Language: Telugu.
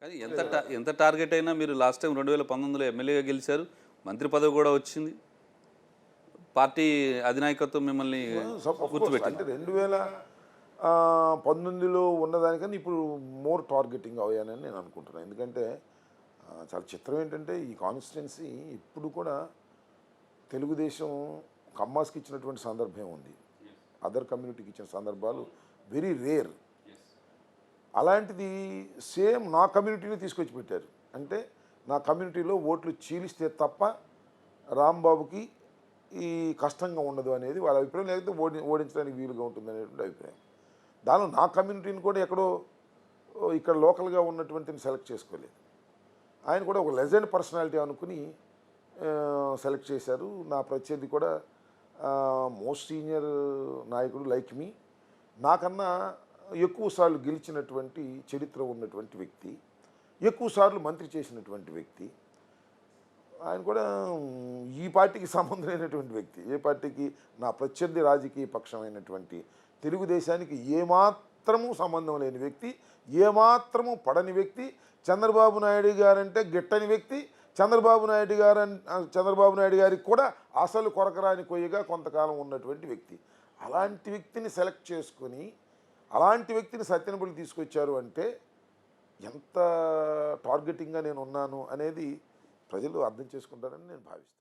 కానీ ఎంత టార్గెట్ అయినా మీరు లాస్ట్ టైం 2019లో ఎమ్మెల్యేగా గెలిచారు, మంత్రి పదవి కూడా వచ్చింది, పార్టీ అధినాయకత్వం మిమ్మల్ని అంటే 2019లో ఉన్నదానికన్నా ఇప్పుడు మోర్ టార్గెటింగ్ అయ్యానని నేను అనుకుంటున్నాను. ఎందుకంటే చాలా చిత్రం ఏంటంటే ఈ కాన్స్టిట్యున్సీ ఇప్పుడు కూడా తెలుగుదేశం కమ్మాస్కి ఇచ్చినటువంటి సందర్భం ఉంది, అదర్ కమ్యూనిటీకి ఇచ్చిన సందర్భాలు వెరీ రేర్. అలాంటిది సేమ్ నా కమ్యూనిటీని తీసుకొచ్చి పెట్టారు. అంటే నా కమ్యూనిటీలో ఓట్లు చీలిస్తే తప్ప రాంబాబుకి ఈ కష్టంగా ఉండదు అనేది వాళ్ళ అభిప్రాయం, లేకపోతే ఓడించడానికి వీలుగా ఉంటుంది అనేటువంటి అభిప్రాయం. దానిలో నా కమ్యూనిటీని కూడా ఎక్కడో ఇక్కడ లోకల్గా ఉన్నటువంటిని సెలెక్ట్ చేసుకోలేదు. ఆయన కూడా ఒక లెజెండ్ పర్సనాలిటీ అనుకుని సెలెక్ట్ చేశారు. నా ప్రత్యర్థి కూడా మోస్ట్ సీనియర్ నాయకుడు లైక్ మీ, నాకన్నా ఎక్కువసార్లు గెలిచినటువంటి చరిత్ర ఉన్నటువంటి వ్యక్తి, ఎక్కువసార్లు మంత్రి చేసినటువంటి వ్యక్తి. ఆయన కూడా ఈ పార్టీకి సంబంధం లేనటువంటి వ్యక్తి, ఏ పార్టీకి నా ప్రత్యర్థి రాజకీయ పక్షమైనటువంటి తెలుగుదేశానికి ఏమాత్రము సంబంధం లేని వ్యక్తి, ఏమాత్రము పడని వ్యక్తి, చంద్రబాబు నాయుడు గారంటే గిట్టని వ్యక్తి, చంద్రబాబు నాయుడు గారికి కూడా అసలు కొరకరాని కొయ్యగా కొంతకాలం ఉన్నటువంటి వ్యక్తి. అలాంటి వ్యక్తిని సెలెక్ట్ చేసుకొని అలాంటి వ్యక్తిని సత్యనపల్లి తీసుకొచ్చారు అంటే ఎంత టార్గెటింగ్గా నేను ఉన్నాను అనేది ప్రజలు అర్థం చేసుకుంటారని నేను భావిస్తాను.